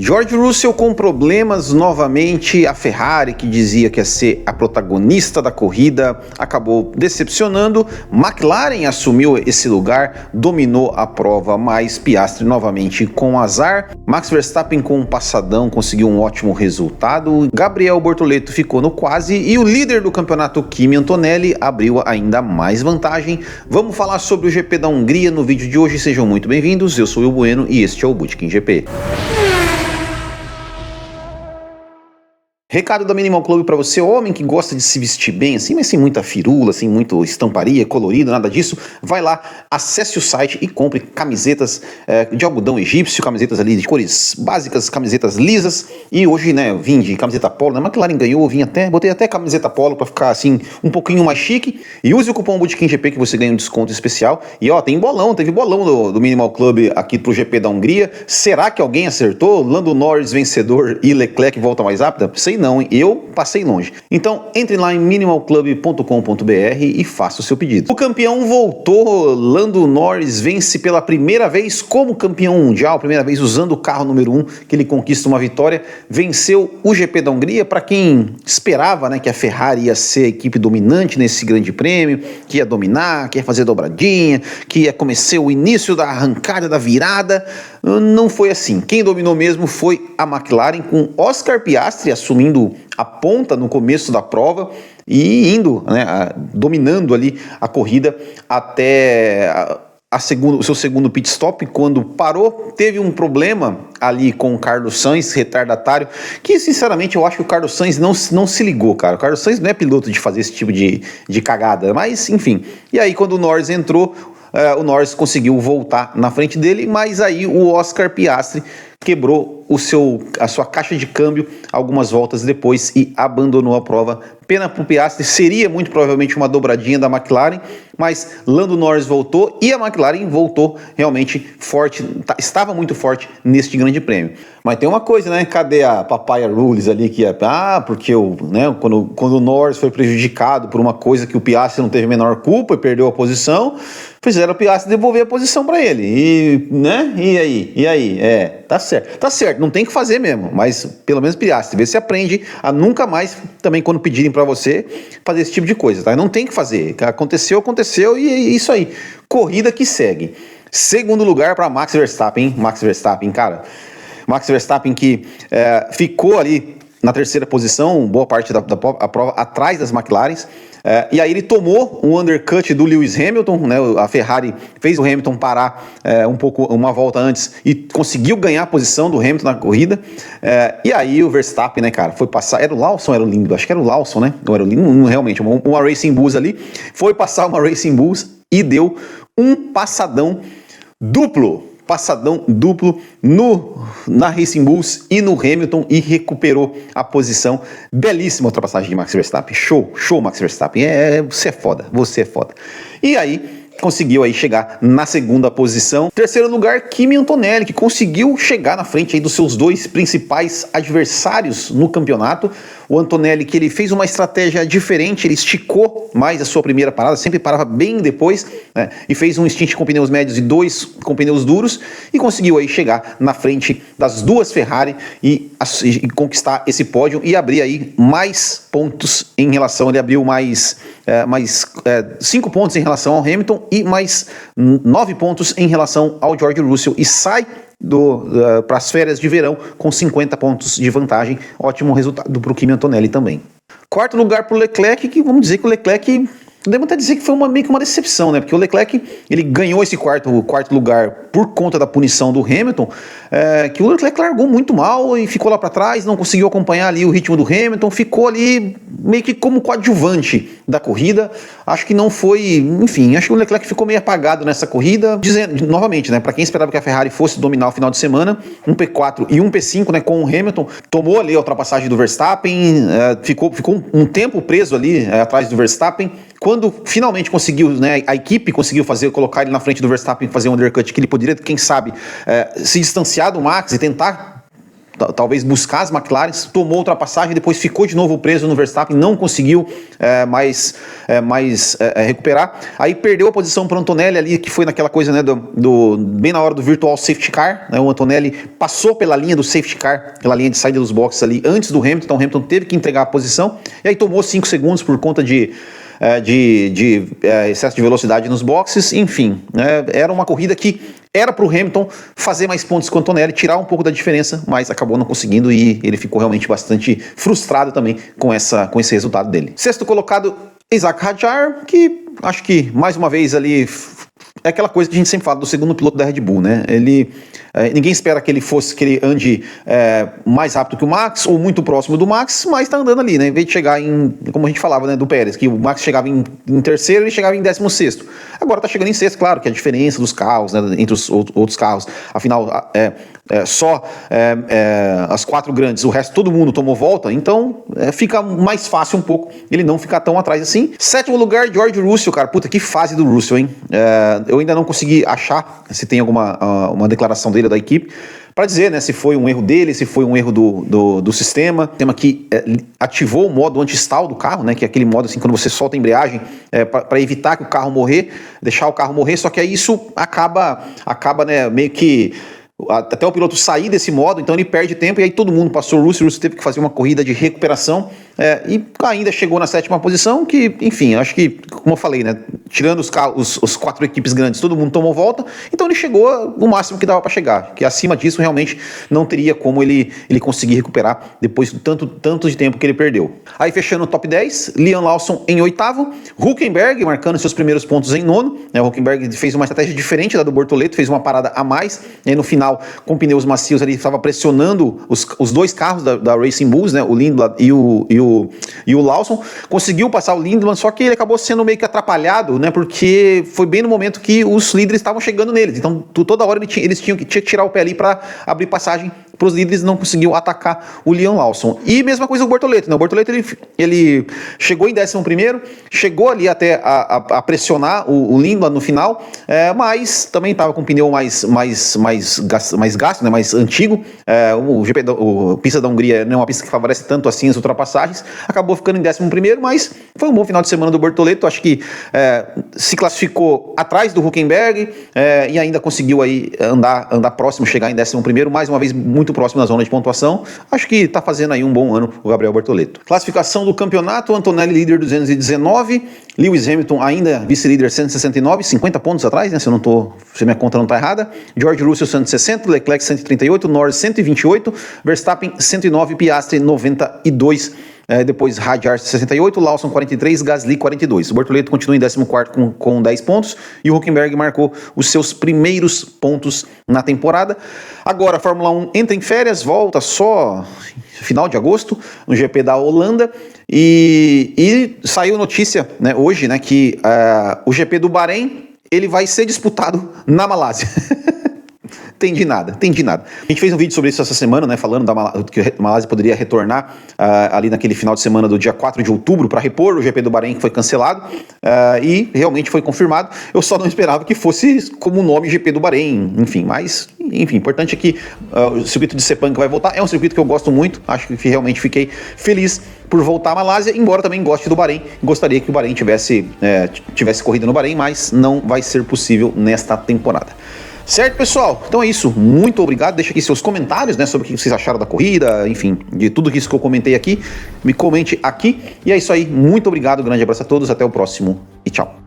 George Russell com problemas novamente, a Ferrari que dizia que ia ser a protagonista da corrida acabou decepcionando, McLaren assumiu esse lugar, dominou a prova, mas Piastri novamente com azar, Max Verstappen com um passadão conseguiu um ótimo resultado, Gabriel Bortoleto ficou no quase e o líder do campeonato Kimi Antonelli abriu ainda mais vantagem. Vamos falar sobre o GP da Hungria no vídeo de hoje, sejam muito bem-vindos, eu sou o Will Bueno e este é o Bootkin GP. Recado da Minimal Club para você, homem que gosta de se vestir bem, assim, mas sem muita firula, sem muito estamparia, colorido, nada disso. Vai lá, acesse o site e compre camisetas de algodão egípcio, camisetas ali de cores básicas, camisetas lisas. E hoje, né, vim de camiseta polo, né? McLaren ganhou, botei até camiseta polo para ficar assim um pouquinho mais chique. E use o cupom Bootkin GP que você ganha um desconto especial. E ó, teve bolão do Minimal Club aqui pro GP da Hungria. Será que alguém acertou? Lando Norris vencedor e Leclerc volta mais rápida? Sei não, hein? Eu passei longe. Então, entre lá em minimalclub.com.br e faça o seu pedido. O campeão voltou, Lando Norris vence pela primeira vez como campeão mundial, primeira vez usando o carro número 1, que ele conquista uma vitória, venceu o GP da Hungria, para quem esperava, né, que a Ferrari ia ser a equipe dominante nesse grande prêmio, que ia dominar, que ia fazer dobradinha, que ia começar o início da arrancada, da virada, não foi assim. Quem dominou mesmo foi a McLaren, com Oscar Piastri assumindo a ponta no começo da prova e indo, né, dominando ali a corrida até o seu segundo pit stop. Quando parou, teve um problema ali com o Carlos Sainz, retardatário, que sinceramente eu acho que o Carlos Sainz não se ligou, cara. O Carlos Sainz não é piloto de fazer esse tipo de cagada, mas enfim. E aí quando o Norris entrou, o Norris conseguiu voltar na frente dele, mas aí o Oscar Piastri quebrou a sua caixa de câmbio algumas voltas depois e abandonou a prova. Pena pro Piastri, seria muito provavelmente uma dobradinha da McLaren, mas Lando Norris voltou e a McLaren voltou realmente forte, estava muito forte neste grande prêmio. Mas tem uma coisa, né? Cadê a Papaya Rules ali que porque quando o Norris foi prejudicado por uma coisa que o Piastri não teve a menor culpa e perdeu a posição, fizeram o Piastri devolver a posição para ele. E aí? Tá certo, não tem que fazer mesmo, mas pelo menos Piastri, vê se aprende a nunca mais, também quando pedirem para você, fazer esse tipo de coisa, tá? Não tem que fazer, aconteceu e é isso aí, corrida que segue. Segundo lugar para Max Verstappen, cara, Max Verstappen que ficou ali na terceira posição, boa parte da prova atrás das McLarens, e aí ele tomou um undercut do Lewis Hamilton, né? A Ferrari fez o Hamilton parar uma volta antes e conseguiu ganhar a posição do Hamilton na corrida, e aí o Verstappen, né, cara, foi passar, era o Lawson, era o Lindo, acho que era o Lawson, né, não era o Lindo, realmente, uma Racing Bulls ali, foi passar uma Racing Bulls e deu um passadão duplo na Racing Bulls e no Hamilton e recuperou a posição. Belíssima ultrapassagem de Max Verstappen, show Max Verstappen, você é foda. E aí conseguiu aí chegar na segunda posição. Terceiro lugar, Kimi Antonelli, que conseguiu chegar na frente aí dos seus dois principais adversários no campeonato. O Antonelli, que ele fez uma estratégia diferente, ele esticou mais a sua primeira parada, sempre parava bem depois, né, e fez um stint com pneus médios e 2 com pneus duros, e conseguiu aí chegar na frente das duas Ferrari e conquistar esse pódio e abrir aí mais pontos em relação, ele abriu mais 5 pontos em relação ao Hamilton e mais 9 pontos em relação ao George Russell, e sai para as férias de verão com 50 pontos de vantagem. Ótimo resultado para o Kimi Antonelli também. Quarto lugar para o Leclerc, que vamos dizer que o Leclerc, podemos até dizer que foi meio que uma decepção, né? Porque o Leclerc, ele ganhou esse quarto lugar por conta da punição do Hamilton, que o Leclerc largou muito mal e ficou lá para trás, não conseguiu acompanhar ali o ritmo do Hamilton, ficou ali meio que como coadjuvante da corrida. Acho que não foi, enfim, acho que o Leclerc ficou meio apagado nessa corrida, dizendo novamente, né, para quem esperava que a Ferrari fosse dominar o final de semana, um P4 e um P5, né, com o Hamilton, tomou ali a ultrapassagem do Verstappen, ficou um tempo preso ali atrás do Verstappen. Quando finalmente conseguiu, né, a equipe conseguiu colocar ele na frente do Verstappen, fazer um undercut que ele poderia, quem sabe, se distanciar do Max e tentar talvez buscar as McLarens, tomou ultrapassagem, depois ficou de novo preso no Verstappen, não conseguiu mais recuperar. Aí perdeu a posição para o Antonelli ali, que foi naquela coisa, né, bem na hora do virtual safety car, né, o Antonelli passou pela linha do safety car, pela linha de saída dos boxes ali, antes do Hamilton, então o Hamilton teve que entregar a posição, e aí tomou 5 segundos por conta de excesso de velocidade nos boxes, enfim, era uma corrida que era para o Hamilton fazer mais pontos com o Antonelli, tirar um pouco da diferença, mas acabou não conseguindo e ele ficou realmente bastante frustrado também com esse resultado dele. Sexto colocado, Isaac Hadjar, que acho que mais uma vez ali é aquela coisa que a gente sempre fala do segundo piloto da Red Bull, né? Ninguém espera que ele ande mais rápido que o Max ou muito próximo do Max, mas tá andando ali, né? Em vez de chegar como a gente falava, né, do Pérez, que o Max chegava em terceiro, ele chegava em 16º. Agora tá chegando em sexto, claro, que a diferença dos carros, né, entre os outros carros, afinal, as 4 grandes, o resto todo mundo tomou volta, então fica mais fácil um pouco ele não ficar tão atrás assim. Sétimo lugar, George Russell, cara, puta, que fase do Russell, hein? Eu ainda não consegui achar se tem uma declaração dele da equipe para dizer, né, se foi um erro dele, se foi um erro do sistema. Tema que ativou o modo anti-stall do carro, né, que é aquele modo assim, quando você solta a embreagem para evitar que o carro deixar o carro morrer, só que aí isso acaba né, meio que até o piloto sair desse modo, então ele perde tempo, e aí todo mundo passou. O Russell teve que fazer uma corrida de recuperação e ainda chegou na 7ª posição, que, enfim, acho que, como eu falei, né, tirando os 4 equipes grandes, todo mundo tomou volta, então ele chegou no máximo que dava para chegar, que acima disso realmente não teria como ele conseguir recuperar depois do tanto de tempo que ele perdeu. Aí fechando o top 10, Liam Lawson em 8º, Hülkenberg marcando seus primeiros pontos em 9º, né, o Hülkenberg fez uma estratégia diferente da do Bortoleto, fez uma parada a mais, e aí no final, com pneus macios, ele estava pressionando os 2 carros da Racing Bulls, né, o Lindblad e o Lawson, conseguiu passar o Lindblad, só que ele acabou sendo meio que atrapalhado, né, porque foi bem no momento que os líderes estavam chegando neles, então toda hora eles tinham que tirar o pé ali para abrir passagem para os líderes, não conseguiu atacar o Liam Lawson. E mesma coisa o Bortoleto, né? O Bortoleto ele chegou em 11º, chegou ali até a pressionar o Lindblad no final, mas também estava com o pneu mais gasto, né? Mais antigo. O pista da Hungria não é uma pista que favorece tanto assim as ultrapassagens, acabou ficando em 11º, mas foi um bom final de semana do Bortoleto. Acho que se classificou atrás do Hülkenberg e ainda conseguiu aí andar próximo, chegar em 11º, mais uma vez muito próximo da zona de pontuação. Acho que está fazendo aí um bom ano o Gabriel Bortoleto. Classificação do campeonato, Antonelli líder 219, Lewis Hamilton ainda vice-líder 169, 50 pontos atrás, né, se minha conta não está errada, George Russell 160, Leclerc 138, Norris 128, Verstappen 109, Piastri 92, depois Hadjar 68, Lawson 43, Gasly 42. O Bortoleto continua em 14º com 10 pontos e o Hülkenberg marcou os seus primeiros pontos na temporada. Agora a Fórmula 1 entra em férias, volta só final de agosto no GP da Holanda e saiu notícia, né, hoje, né, que o GP do Bahrein ele vai ser disputado na Malásia. Entendi nada. A gente fez um vídeo sobre isso essa semana, né, falando que a Malásia poderia retornar ali naquele final de semana do dia 4 de outubro para repor o GP do Bahrein, que foi cancelado, e realmente foi confirmado. Eu só não esperava que fosse como o nome GP do Bahrein, enfim, mas importante é que o circuito de Sepang vai voltar, é um circuito que eu gosto muito, acho que realmente fiquei feliz por voltar à Malásia, embora também goste do Bahrein, gostaria que o Bahrein tivesse corrida no Bahrein, mas não vai ser possível nesta temporada. Certo, pessoal? Então é isso. Muito obrigado. Deixa aqui seus comentários, né, sobre o que vocês acharam da corrida, enfim, de tudo isso que eu comentei aqui. Me comente aqui. E é isso aí. Muito obrigado. Grande abraço a todos. Até o próximo e tchau.